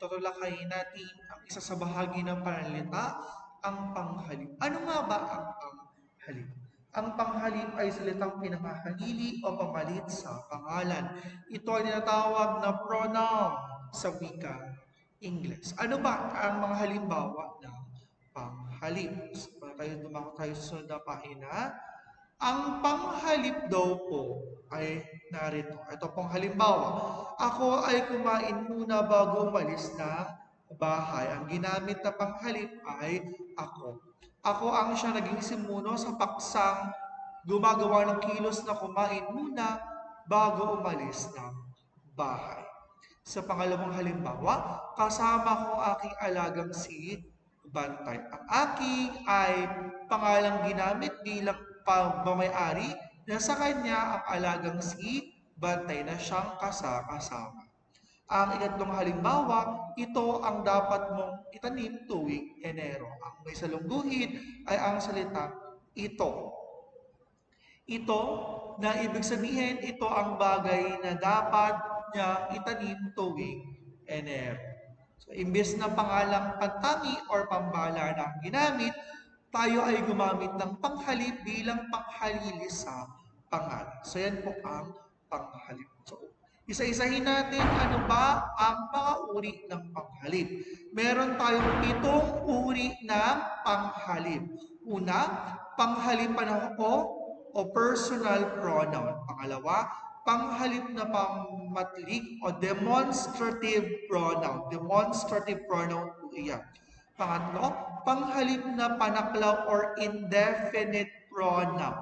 tatalakayin natin ang isa sa bahagi ng pananalita, ang panghalip. Ano nga ba ang panghalip? Ang panghalip ay salitang pinakahalili o pamalit sa pangalan. Ito ay tinatawag na pronoun sa wika English. Ano ba ang mga halimbawa ng panghalip? So, dumako tayo sa sunod na pahina. Ang panghalip daw po ay narito. Ito pong halimbawa. Ako ay kumain muna bago umalis ng bahay. Ang ginamit na panghalip ay ako. Ako ang siya naging simuno sa paksang gumagawa ng kilos na kumain muna bago umalis ng bahay. Sa pangalawang halimbawa, kasama ko aking alagang si Bantay. Ang aking ay pangalang ginamit bilang pagmamayari na sa kanya ang alagang si Bantay na siyang kasama. Ang ikatlong halimbawa, ito ang dapat mong itanim tuwing Enero. Ang may salungguhit ay ang salita ito. Ito na ibig sabihin, ito ang bagay na dapat niyang itanim tuwing Enero. So, imbes na pangalang pantangi or pambala na ang ginamit, tayo ay gumamit ng panghalip bilang panghalili sa pangalan. So, yan po ang panghalip. So, isa-isahin natin ano ba ang mga uri ng panghalip. Meron tayong 7 uri ng panghalip. Una, panghalip o personal pronoun. Pangalawa, panghalip na pangmatlik o demonstrative pronoun. Demonstrative pronoun po iyan. Pangatlo, panghalip na panaklaw or indefinite pronoun.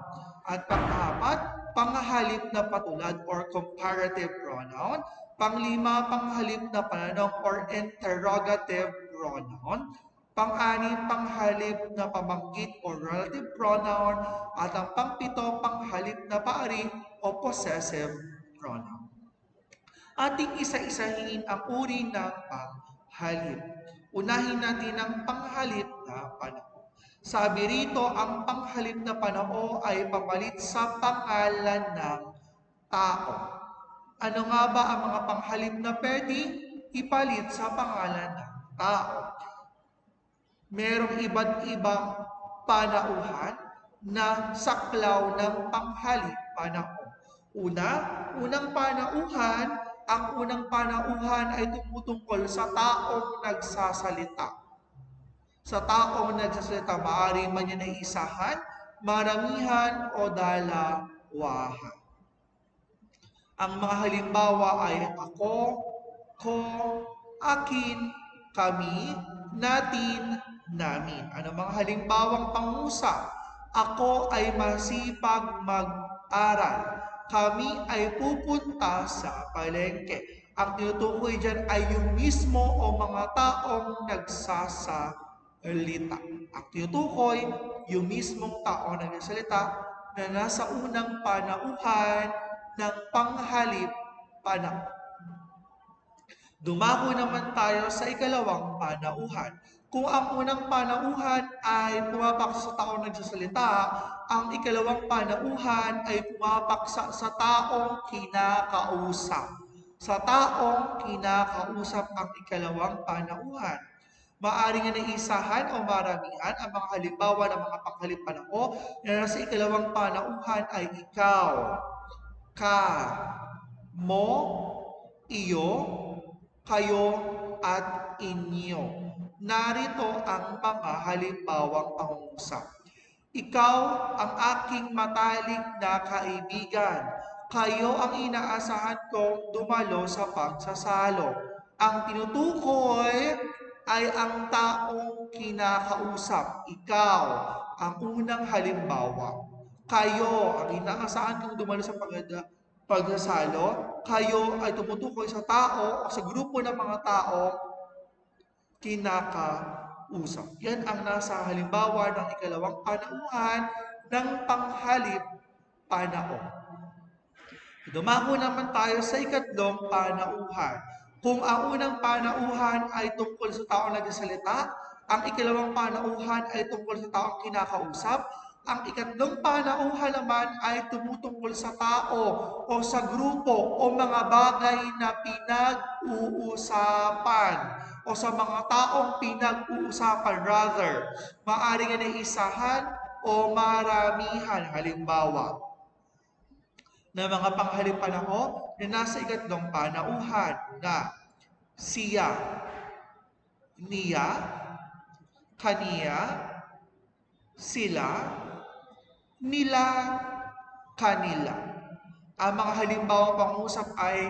At pang-apat, panghalip na patulad or comparative pronoun. Panglima, panghalip na pananong or interrogative pronoun. Pang-anim, panghalip na pamangkit o relative pronoun. At ang pang-pito, panghalip na paari o possessive pronoun. Ating isa-isahin ang uri ng panghalip. Unahin natin ang panghalip na panao. Sabi rito, ang panghalip na panao ay pamalit sa pangalan ng tao. Ano nga ba ang mga panghalip na pwede ipalit sa pangalan ng tao? Merong iba't ibang panauhan na saklaw ng panghalip panao. Unang panauhan, ang unang panauhan ay tumutungkol sa taong nagsasalita. Sa taong nagsasalita, maaari man yan ay isahan, maramihan o dalawahan. Ang mga halimbawa ay ako, ko, akin, kami, natin, namin. Ano mga halimbawang pangusap? Ako ay masipag mag-aral. Kami ay pupunta sa palengke. Ang tinutukoy dyan ay yung mismo o mga taong nagsasalita. Ang tinutukoy, yung mismong taong nagsasalita na nasa unang panauhan ng panghalip panahon. Dumako naman tayo sa ikalawang panauhan. Kung ang unang panauhan ay pumapaksa sa taong nagsasalita, ang ikalawang panauhan ay pumapaksa sa taong kinakausap. Sa taong kinakausap ang ikalawang panauhan. Maaari nga na isahan o maramihan ang mga halimbawa ng mga panghalip panao na nasa ikalawang panauhan ay ikaw, ka, mo, iyo, kayo, at inyo. Narito ang mga halimbawang pangungusap. Ikaw ang aking matalik na kaibigan. Kayo ang inaasahan kong dumalo sa pagsasalo. Ang tinutukoy ay ang taong kinakausap. Ikaw ang unang halimbawa. Kayo ang inaasahan kong dumalo sa pagsasalo. Kayo ay tumutukoy sa tao o sa grupo ng mga tao kinakausap. Yan ang nasa halimbawa ng ikalawang panauhan ng panghalip panao. Dumako naman tayo sa ikatlong panauhan. Kung ang unang panauhan ay tungkol sa taong nagsasalita, ang ikalawang panauhan ay tungkol sa taong kinakausap, ang ikatlong panauhan naman ay tumutungkol sa tao o sa grupo o mga bagay na pinag-uusapan. o sa mga taong pinag-uusapan. Rather, maaari nga na isahan o maramihan. Halimbawa, na mga panghalip panahon na nasa ikatlong panauhan na siya, niya, kaniya, sila, nila, kanila. Ang mga halimbawang pangusap ay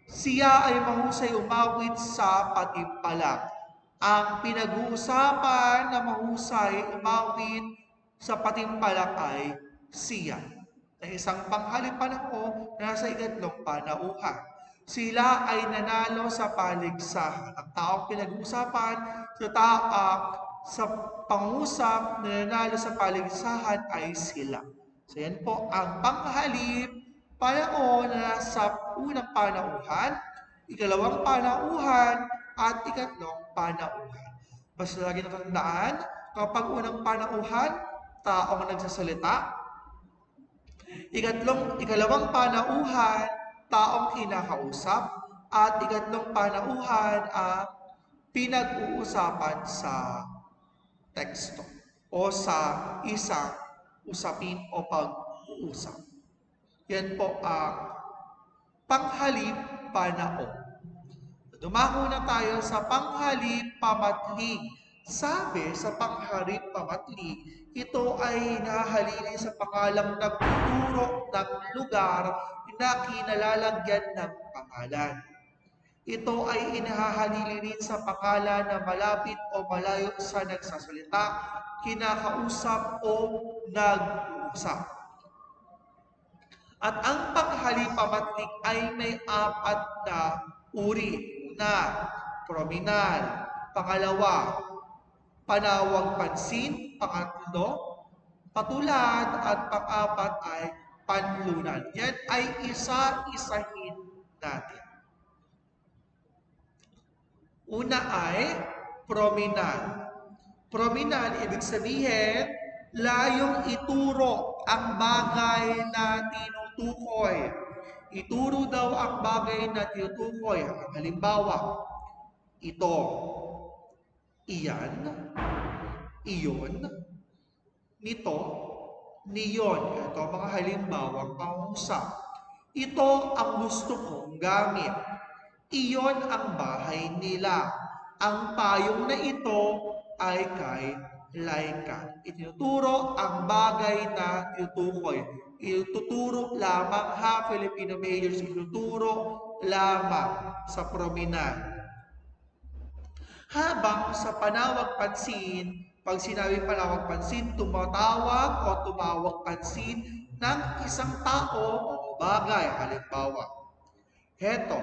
siya ay mahusay umawit sa patimpalak. Ang pinag-uusapan na mahusay umawit sa patimpalak ay siya. Na isang panghalip panahon na nasa ikatlong panauhan. Sila ay nanalo sa paligsahan. Ang taong pinag-uusapan sa pangusap na nanalo sa paligsahan ay sila. So yan po ang panghalip panahon na nasa unang panauhan, ikalawang panauhan, at ikatlong panauhan. Basta lagi natandaan, kapag unang panauhan, taong nagsasalita. Ikalawang panauhan, taong kinakausap. At ikatlong panauhan, pinag-uusapan sa teksto o sa isang usapin o pag-uusap. Yan po ang panghalip panahon. Dumako na tayo sa panghalip pamatlig. Sabi sa panghalip pamatlig, ito ay nahalili sa pangalang nagtuturo ng lugar na kinalalagyan ng pangalan. Ito ay inahahalili rin sa pangalan na malapit o malayo sa nagsasalita, kinakausap o nag-uusap. At ang panghalip pamatlig ay may 4 na uri. Una, prominal. Pangalawa, panawag pansin. Pangatlo, patulad. At pang-4 ay panlunan. Yan ay isa-isahin natin. Una ay prominal. Prominal, ibig sabihin, layong ituro ang bagay na tinutukoy. Ituro daw ang bagay na tinutukoy. Halimbawa, ito, iyan, iyon, nito, niyon. Ito ang mga halimbawang pangusap. Ito ang gusto kong gamit. Iyon ang bahay nila. Ang payong na ito ay kay Laika. Itinuturo ang bagay na tinutukoy. Ituturo lamang Filipino majors, ituturo lamang sa prominal. Habang sa panawag pansin, pag sinabi panawag pansin, tumatawag o tumawag pansin ng isang tao o bagay. Halimbawa, heto,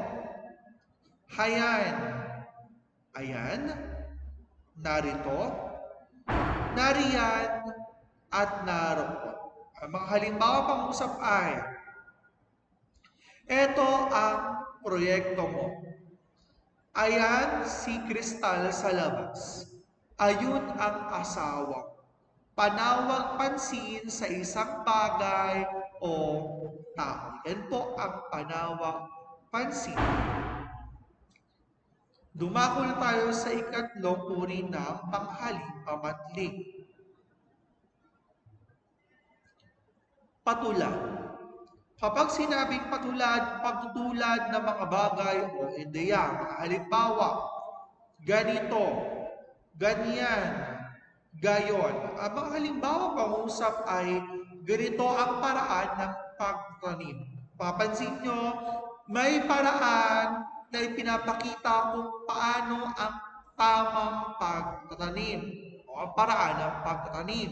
hayan, ayan, narito, nariyan, at naroon. Ang mga halimbawa pang-usap ay, ito ang proyekto mo. Ayan si Kristal sa labas. Ayun ang asawa. Panawag pansin sa isang bagay o tao. Yan po ang panawag pansin. Dumako na tayo sa ikatlong uri ng panghalip pamatlig. Patulad. Kapag sinabing patulad, pagtutulad ng mga bagay o ideya, halimbawa, ganito, ganyan, gayon. Ang mga halimbawa pang-usap ay ganito ang paraan ng pagtanim. Papansin nyo, may paraan na ipinapakita kung paano ang tamang pagtatanim o ang paraan ng pagtatanim.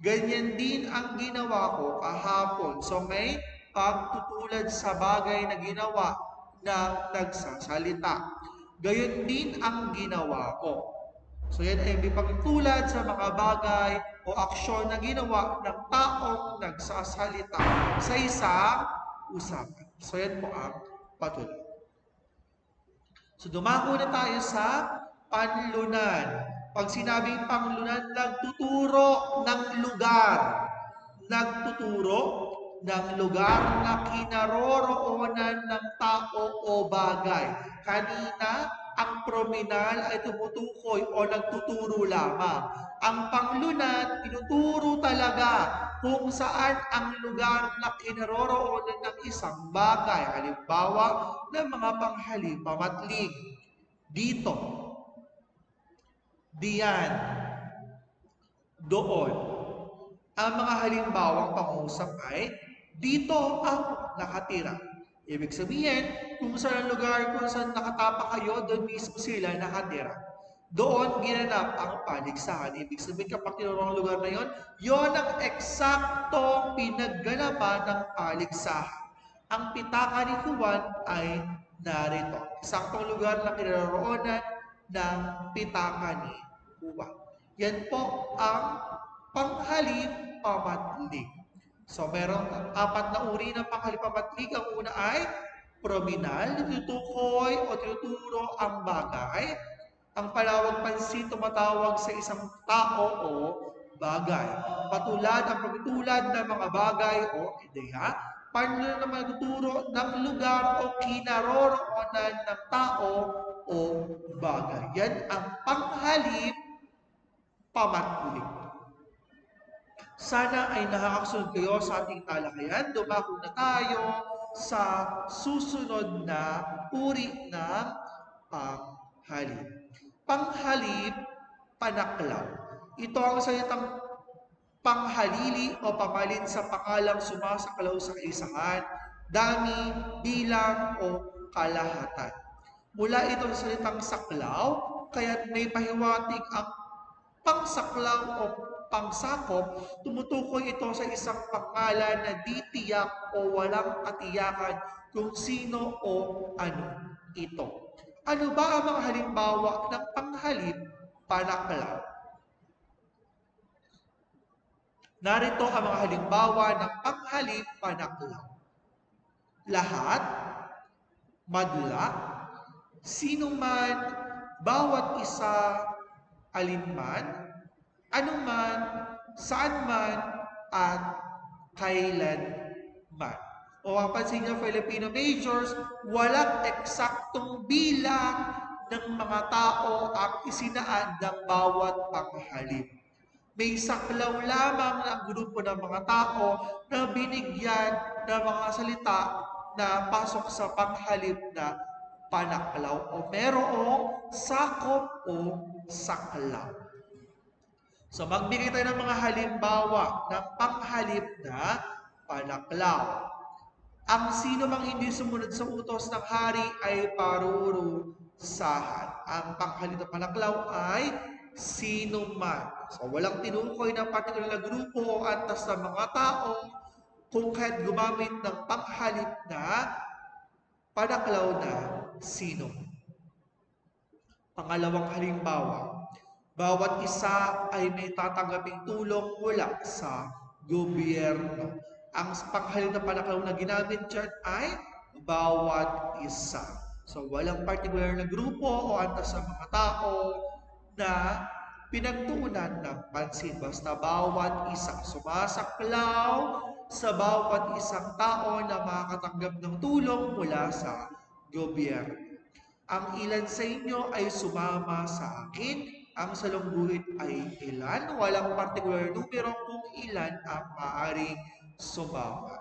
Ganyan din ang ginawa ko kahapon. So may pagtutulad sa bagay na ginawa ng nagsasalita. Gayon din ang ginawa ko. So yan ay may pagtulad sa mga bagay o aksyon na ginawa ng taong nagsasalita sa isang usapan. So yan po ang patulad. So dumako na tayo sa panlunan. Pag sinabing panglunan, nagtuturo ng lugar. Nagtuturo ng lugar na kinaroroonan ng tao o bagay. Kanina, ang prominal ay tumutukoy o nagtuturo lamang. Ang panglunat, tinuturo talaga kung saan ang lugar na kinaroroonan ng isang bagay. Halimbawa ng mga panghali, pamatlig. Dito, diyan, doon. Ang mga halimbawang pangusap ay dito ako nakatira. Ibig sabihin, kung saan ang lugar kung saan nakatapa kayo, doon mismo sila nakatira. Doon ginanap ang paligsahan. Ibig sabihin, kapag tinurong ang lugar na yon ang eksaktong pinagganapan ng paligsahan. Ang pitaka ni Juan ay narito. Eksaktong lugar na kinaroroonan ng pitaka ni Juan. Yan po ang panghalip pamatlig. So, merong apat na uri ng panghalip pamatlig. Ang una ay prominal, tinutukoy o tinuturo ang bagay. Ang palawag pansin tumatawag sa isang tao o bagay. Patulad ang pagtulad ng mga bagay o ideya. Paano naman nagtuturo ng lugar o kinaroroonan ng tao o bagay. Yan ang panghalip pamatlig. Sana ay nakakasunod kayo sa ating talakayan. Dumako na tayo sa susunod na uri ng panghalip. Panghalip, panaklaw. Ito ang salitang panghalili o pamalit sa pangalang sumasaklaw sa kaisahan, dami, bilang o kalahatan. Mula ito sa salitang saklaw, kaya may pahiwatig ang pangsaklaw o pangsakop, tumutukoy ito sa isang pangalan na di tiyak o walang katiyakan kung sino o ano ito. Ano ba ang mga halimbawa ng panghalip panaklaw? Narito ang mga halimbawa ng panghalip panaklaw. Lahat, madla, sino man, bawat isa, alinman, anuman, saan man, at kailanman. O mapansin niyo, Filipino majors, walang eksaktong bilang ng mga tao ang isinaan ng bawat panghalip. May saklaw lamang ng grupo ng mga tao na binigyan ng mga salita na pasok sa panghalip na panaklaw o merong sakop o saklaw. So magbigay tayo ng mga halimbawa ng panghalip na panaklaw. Ang sino mang hindi sumunod sa utos ng hari ay parurusahan. Ang panghalip na panaklaw ay sino man. So walang tinukoy ng partikular na grupo o antas ng mga tao kung kahit gumamit ng panghalip na panaklaw na sino. Pangalawang halimbawa, bawat isa ay may tatanggaping tulong mula sa gobyerno. Ang panghalip na panaklaw na ginamit dyan ay bawat isa. So, walang particular na grupo o antas sa mga tao na pinagtuunan ng pansin. Basta bawat isa. Sumasaklaw sa bawat isang tao na makakatanggap ng tulong mula sa gobyerno. Ang ilan sa inyo ay sumama sa akin. Ang salungguhit ay ilan. Walang particular numero kung ilan ang maaaring sumama.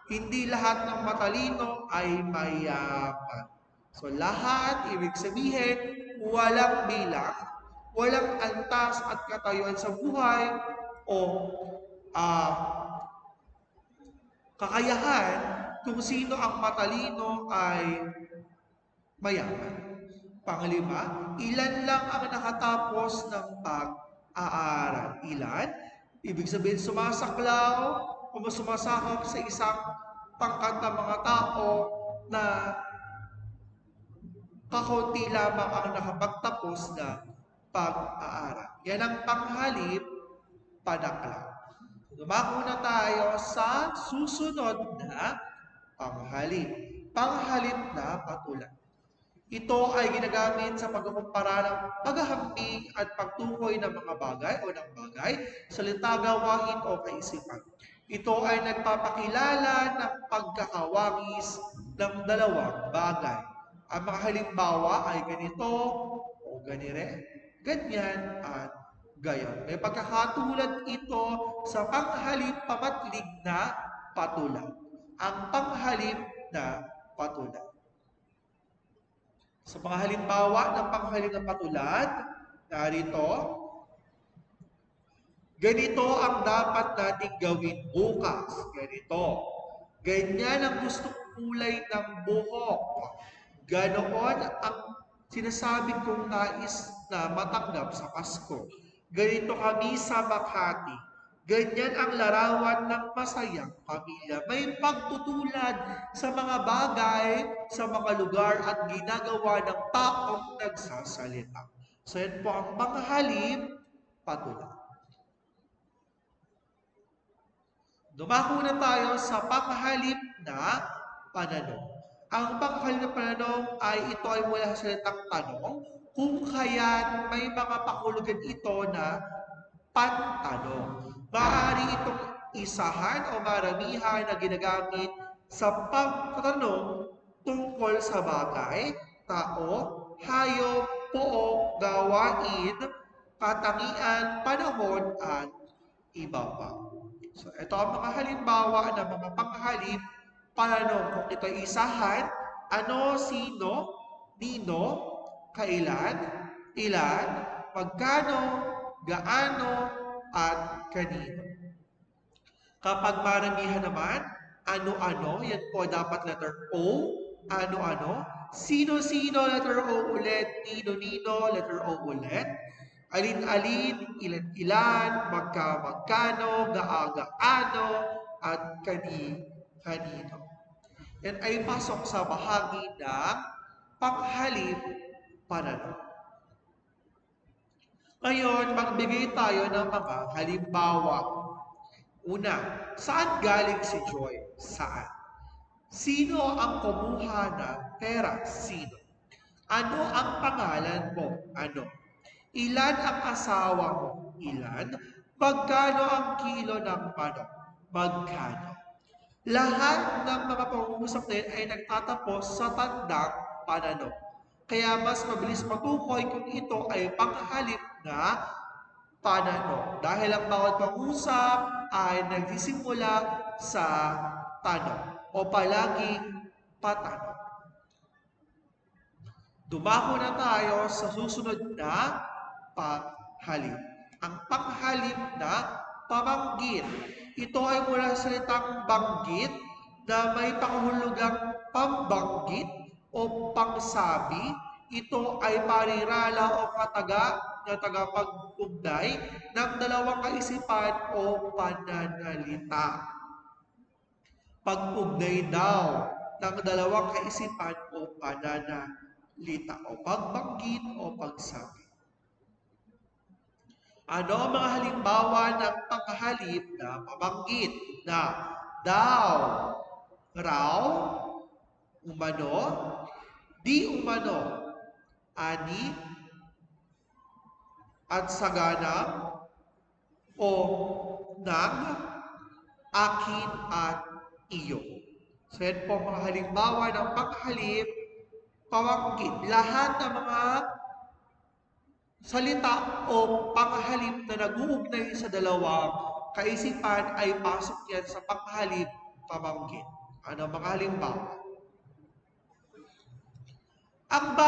Hindi lahat ng matalino ay mayaman. So lahat, ibig sabihin, walang bilang, walang antas at katayuan sa buhay o kakayahan kung sino ang matalino ay mayaman. Panglima, ilan lang ang nakatapos ng pag-aaral. Ilan? Ibig sabihin sumasaklaw o sumasakop sa isang pangkat ng mga tao na kakaunti lamang ang nakapagtapos na pag-aaral. Yan ang panghalip panaklaw. Dumako na tayo sa susunod na panghalip. Panghalip na patulan. Ito ay ginagamit sa pagkukumpara ng paghahambing at pagtukoy ng mga bagay o ng bagay, salita, gawain o kaisipan. Ito ay nagpapakilala ng pagkakawangis ng dalawang bagay. Ang mga halimbawa ay ganito o ganire, ganyan at gayon. May pagkakatulad ito sa panghalip pamatlig na patulan. Ang panghalip na patulan. Sa mga halimbawa ng panghalip na patulan, narito, ganito ang dapat nating gawin bukas. Ganito. Ganyan ang gustong kulay ng buhok. Ganoon ang sinasabi kong nais na matanggap sa Pasko. Ganito kami sa Makati. Ganyan ang larawan ng masayang pamilya. May pagtutulad sa mga bagay, sa mga lugar at ginagawa ng taong nagsasalita. So yan po ang panghalip patulan. Dumako na tayo sa panghalip na pananong. Ang panghalip na pananong ay ito ay mula sa salitang tanong, kung kaya't may mga pakulugan ito na pantanong. Maaari itong isahan o maramihan na ginagamit sa pagtatanong tungkol sa bagay, tao, hayop, pook, gawain, katangian, panahon, at iba pa. So, ito ang mga halimbawa ng mga panghalip pananong. Kung ito ay isahan, ano, sino, nino, kailan, ilan, magkano, gaano, at kanino. Kapag maramihan naman, ano-ano, yan po dapat letter O, ano-ano, sino-sino, letter O ulit, nino-nino, letter O ulit, alin-alin, ilan-ilan, magka-magkano, gaano, at kani-kanino. Yan ay pasok sa bahagi ng panghalip pananong. Ngayon, magbigay tayo ng mga halimbawa. Una, saan galing si Joy? Saan? Sino ang kumuha ng pera? Sino? Ano ang pangalan mo? Ano? Ilan ang asawa mo? Ilan? Magkano ang kilo ng manok? Magkano? Lahat ng mga pangungusap na ay nagtatapos sa tandang pananong. Kaya mas mabilis matukoy kung ito ay panghalip na pananong. Dahil ang bawat pangusap ay nagsisimula sa tanong o palaging patanong. Dumako na tayo sa susunod na panghalip. Ang panghalip na pabanggit. Ito ay mula sa salitang banggit na may panghulugang pambanggit o pangsabi. Ito ay parirala o kataga na tagapag-ugnay ng dalawang kaisipan o pananalita. Pag-ugnay daw ng dalawang kaisipan o pananalita o pagbanggit o pagsabi. Ano ang mga halimbawa ng panghalip na pabanggit na daw, raw, umano, di umano, ani, at sagana, o nang, akin, at iyo. So yan po mga halimbawa ng panghalip, pabanggit. Lahat ng mga salita o panghalip na nag-uugnay sa dalawang kaisipan ay pasok yan sa panghalip pabanggit. Ano mga halimbawa? Ang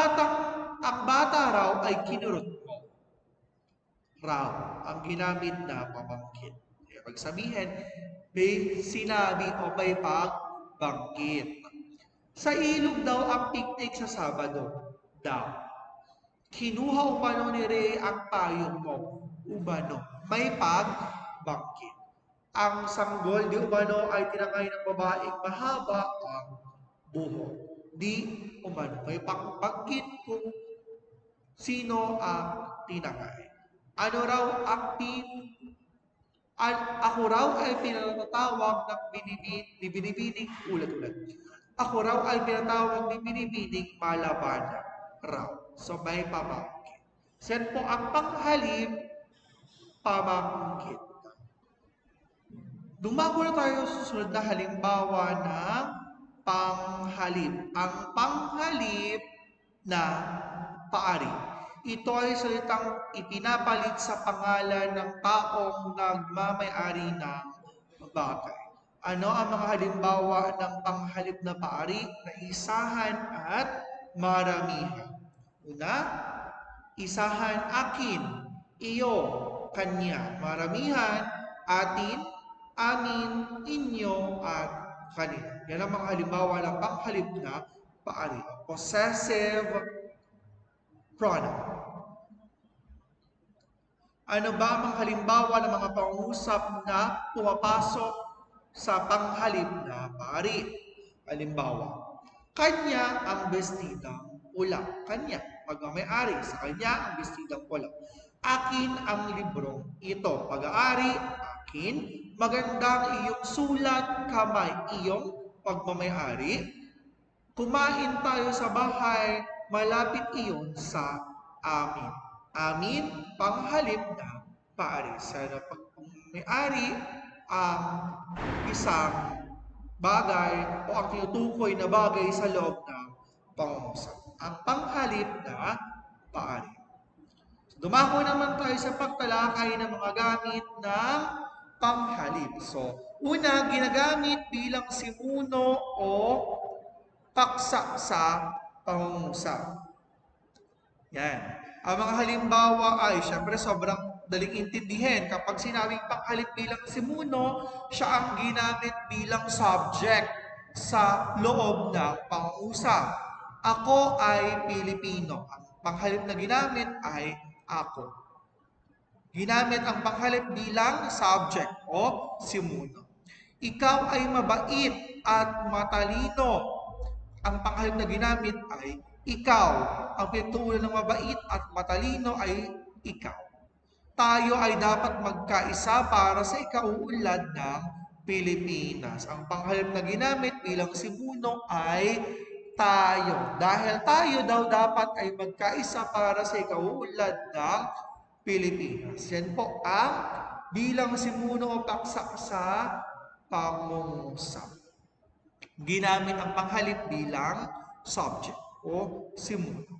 bata raw ay kinurot mo. Raw, ang ginamit na pabanggit. Ibig sabihin, may sinabi o may pagbanggit. Sa ilog daw ang picnic sa Sabado. Daw. Kinuha umano ni Rey ang payong mo. Umano. May pagbanggit. Ang sanggol di umano ay tinangay ng babaeng mahaba ang buhok. Di umano. May pagbanggit kung sino ang tinangay. Ano raw ang ako raw ay pinatatawag ng binibining ulat-ulat. Ako raw ay pinatawag ni binibining malabanan raw. So may pabanggit. Sen po ang panghalip, pabanggit. Dumako na tayo sa susunod na halimbawa ng panghalip. Ang panghalip, na paari. Ito ay salitang ipinapalit sa pangalan ng taong nagmamay-ari ng bagay. Ano ang mga halimbawa ng panghalip na paari na isahan at maramihan? Una, isahan akin, iyo, kanya. Maramihan, atin, amin, inyo, at kanila. Yan ang mga halimbawa ng panghalip na paari. Possessive pronoun. Ano ba ang mga halimbawa ng mga pangungusap na pumapasok sa panghalip na paari? Halimbawa, kanya ang bestidang pula. Kanya, pagmamayari, sa kanya ang bestidang pula. Akin ang librong ito. Pag-aari, akin. Magandang iyong sulat, kamay, iyong pagmamayari. Kumain tayo sa bahay, malapit iyon sa amin. Amin, panghalip na paari. Sana pag may-ari ang isang bagay o ang tinutukoy na bagay sa loob ng pangungusap. Ang panghalip na paari. So, dumako naman tayo sa pagtalakay ng mga gamit ng panghalip. So, una, ginagamit bilang simuno o paksa sa pangungusap. Yan. Ang mga halimbawa ay, syempre sobrang daling intindihin. Kapag sinabing panghalip bilang simuno, siya ang ginamit bilang subject sa loob ng pangungusap. Ako ay Pilipino. Ang panghalip na ginamit ay ako. Ginamit ang panghalip bilang subject o simuno. Ikaw ay mabait at matalino. Ang panghalip na ginamit ay ikaw. Ang pintuunan ng mabait at matalino ay ikaw. Tayo ay dapat magkaisa para sa ikauunlad ng Pilipinas. Ang panghalip na ginamit bilang simuno ay tayo. Dahil tayo daw dapat ay magkaisa para sa ikauunlad ng Pilipinas. Yan po ang bilang simuno o paksa sa pangungusap. Ginamit ang panghalip bilang subject o simuno.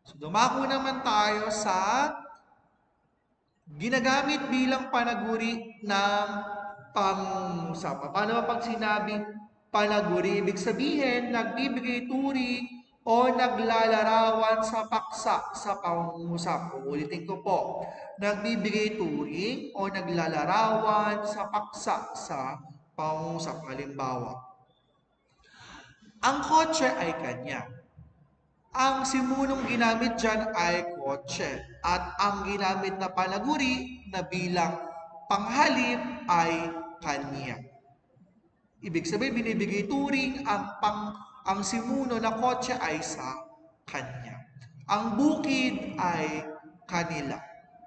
So, dumako naman tayo sa ginagamit bilang panaguri ng pangungusap. Paano ba pag sinabing panaguri? Ibig sabihin, nagbibigay turi o naglalarawan sa paksa sa pangungusap. Uulitin ko po. Nagbibigay turing o naglalarawan sa paksa sa pangungusap. Halimbawa, ang kotse ay kanya. Ang simunong ginamit dyan ay kotse. At ang ginamit na panaguri na bilang panghalip ay kanya. Ibig sabihin, binibigay turing ang simuno na kotse ay sa kanya. Ang bukid ay kanila.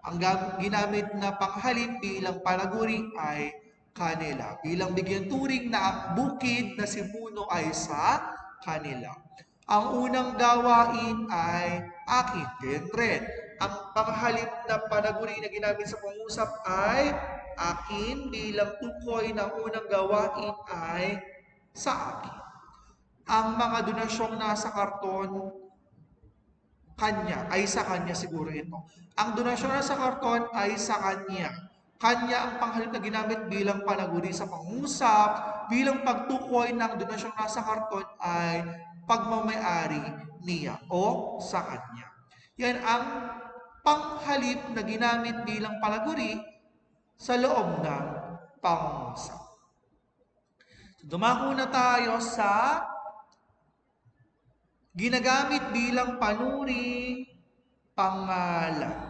Ang ginamit na panghalip bilang panaguri ay kanila. Bilang bigyan turing na ang bukid na simuno ay sa kanila. Ang unang gawain ay akin. Ganyan rin. Ang panghalip na panaguri na ginamit sa pangusap ay akin. Bilang tukoy ng unang gawain ay sa akin. Ang mga donasyong nasa karton, kanya, ay sa kanya siguro ito. Ang donasyon nasa karton ay sa kanya. Kanya ang panghalip na ginamit bilang panaguri sa pangusap, bilang pagtukoy ng donasyong nasa karton ay pagmamayari niya o sa kanya. Yan ang panghalip na ginamit bilang panaguri sa loob ng pangusap. Dumako na tayo sa ginagamit bilang panuring pangalan.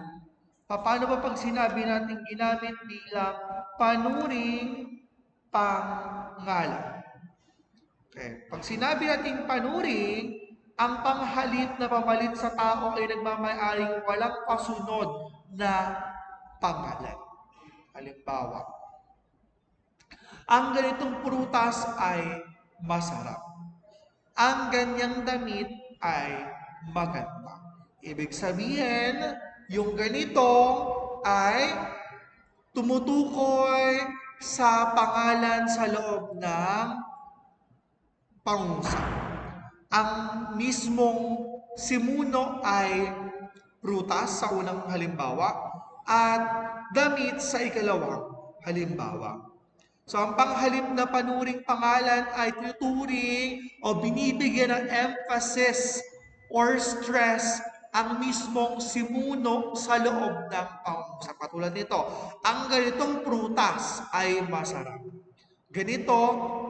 Paano ba pag sinabi natin ginamit bilang panuring pangalan? Okay. Pag sinabi natin panuring, ang panghalip na pamalit sa tao ay nagmamayaring walang kasunod na pangalan. Halimbawa, ang ganitong prutas ay masarap. Ang ganyang damit ay maganda. Ibig sabihin, yung ganito ay tumutukoy sa pangalan sa loob ng pangusap. Ang mismong simuno ay prutas sa unang halimbawa at damit sa ikalawang halimbawa. So, ang panghalip na panuring pangalan ay tinuturing o binibigyan ng emphasis or stress ang mismong simuno sa loob ng pangungusap. Katulad nito, ang ganitong prutas ay masarap. Ganito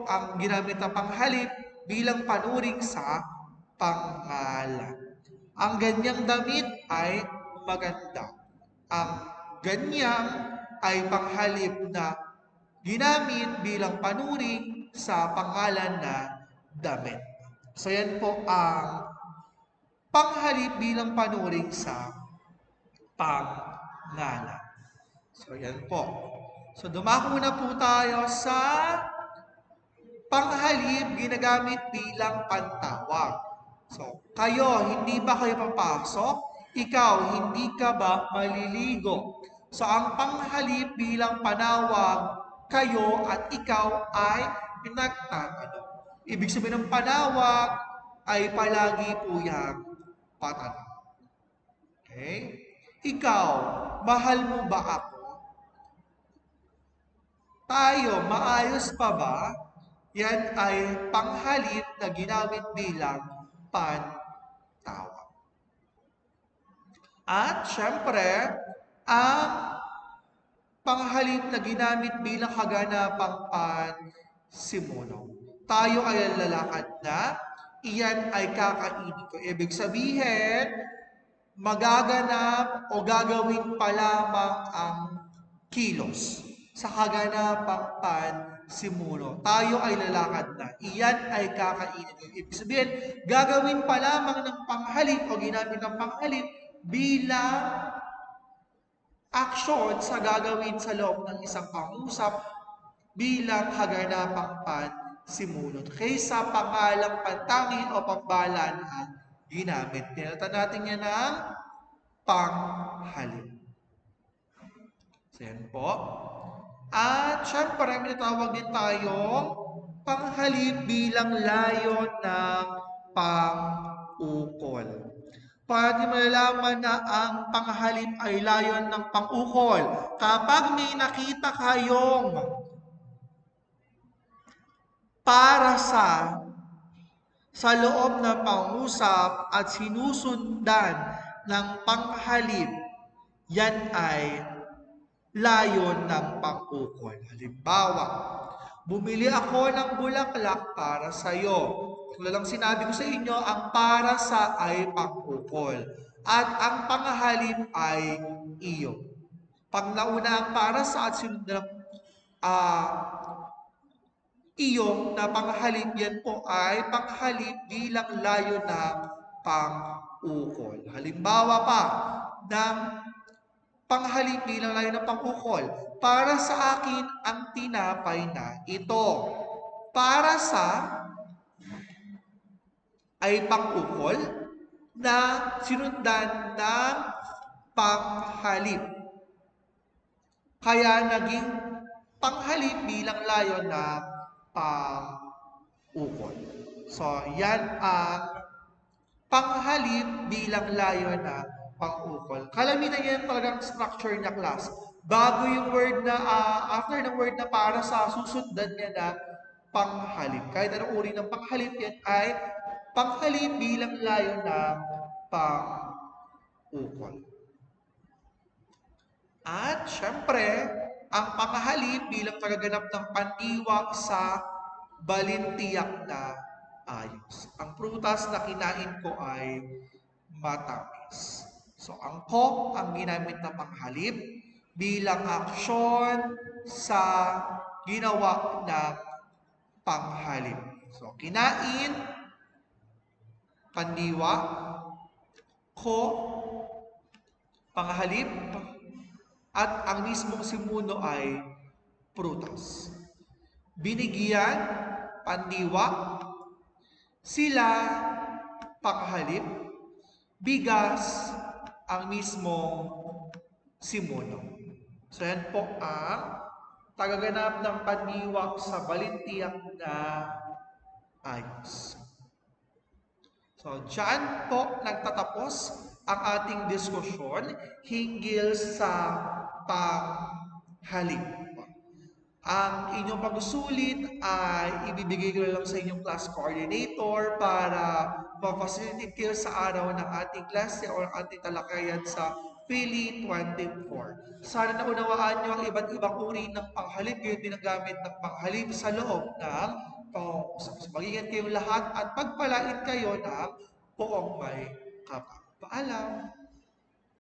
ang ginamit na panghalip bilang panuring sa pangalan. Ang ganyang damit ay maganda. Ang ganyang ay panghalip na ginamit bilang panuring sa pangalan na damit. So yan po ang panghalip bilang panuring sa pangalan. So yan po. So dumako na po tayo sa panghalip ginagamit bilang pantawag. So, kayo, hindi ba kayo papasok? Ikaw, hindi ka ba maliligo? So, ang panghalip bilang panawag, kayo at ikaw ay pinagtatanong. Ibig sabihin ng panawag ay palagi po yung patanong. Okay? Ikaw, mahal mo ba ako? Tayo, maayos pa ba? Yan ay panghalip na ginamit bilang pantawag. At syempre, ang panghalip na ginamit bilang kaganapang pansimuno. Tayo ay lalakad na, iyan ay kakainin ko. Ibig sabihin, magaganap o gagawin pa lamang ang kilos sa kaganapang pansimuno. Tayo ay lalakad na, iyan ay kakainin ko. Ibig sabihin, gagawin pa lamang ng panghalip o ginamit ng panghalip bilang aksyon sa gagawin sa loob ng isang pangusap bilang kaganapang pansimuno kaysa pangalang pantangin o pambalan na ginamit. Pinalitan natin yan ng panghalip. So yan po. At syempre, may tawag din tayong panghalip bilang layon ng pang-ukol. Para malalaman na ang panghalip ay layon ng pang-ukol. Kapag may nakita kayong para sa loob ng pangusap at sinusundan ng panghalip, yan ay layon ng pang-ukol. Halimbawa, bumili ako ng bulaklak para sa iyo. Lang sinabi ko sa inyo, ang para sa ay pang-ukol. At ang panghalip ay iyo. Pag nauna ang para sa at sinundan iyo na panghalip, yan po ay panghalip bilang layo ng pang-ukol. Halimbawa pa ng panghalip bilang layo ng pang-ukol. Para sa akin ang tinapay na ito. Para sa ay pang-ukol na sinundan ng panghalip. Kaya naging panghalip bilang layo ng pang-ukol. So, yan ang panghalip bilang layo na pang-ukol. Kalamitan yan talagang structure na class. Bago yung word na, after ng word na para sa, susundan niya na panghalip. Kahit anong uri ng panghalip, yan ay panghalip bilang layo na pang-ukol. At syempre, ang panghalip bilang kagaganap ng pandiwa sa balintiyak na ayos. Ang prutas na kinain ko ay matamis. So, ang ko ang ginamit na panghalip bilang aksyon sa ginawa ng panghalip. So, kinain, pandiwa, ko, panghalip, at ang mismong simuno ay prutas. Binigyan, pandiwa, sila, panghalip, bigas, ang mismong simuno. So yan po ang tagaganap ng pandiwa sa balintiyak na ayos. So, dyan po nagtatapos ang ating diskusyon hinggil sa panghalip. Ang inyong pagsusulit ay ibibigay ko lang sa inyong class coordinator para ma-facilitate kayo sa araw ng ating klase o ating talakayan sa PhilE 24. Sana naunawaan nyo ang iba't ibang uri ng panghalip, yung ginagamit ng panghalip sa loob ng pangungusap. Mag-ingat kayong lahat at pagpalain kayo ng poong may kapal. Paalam!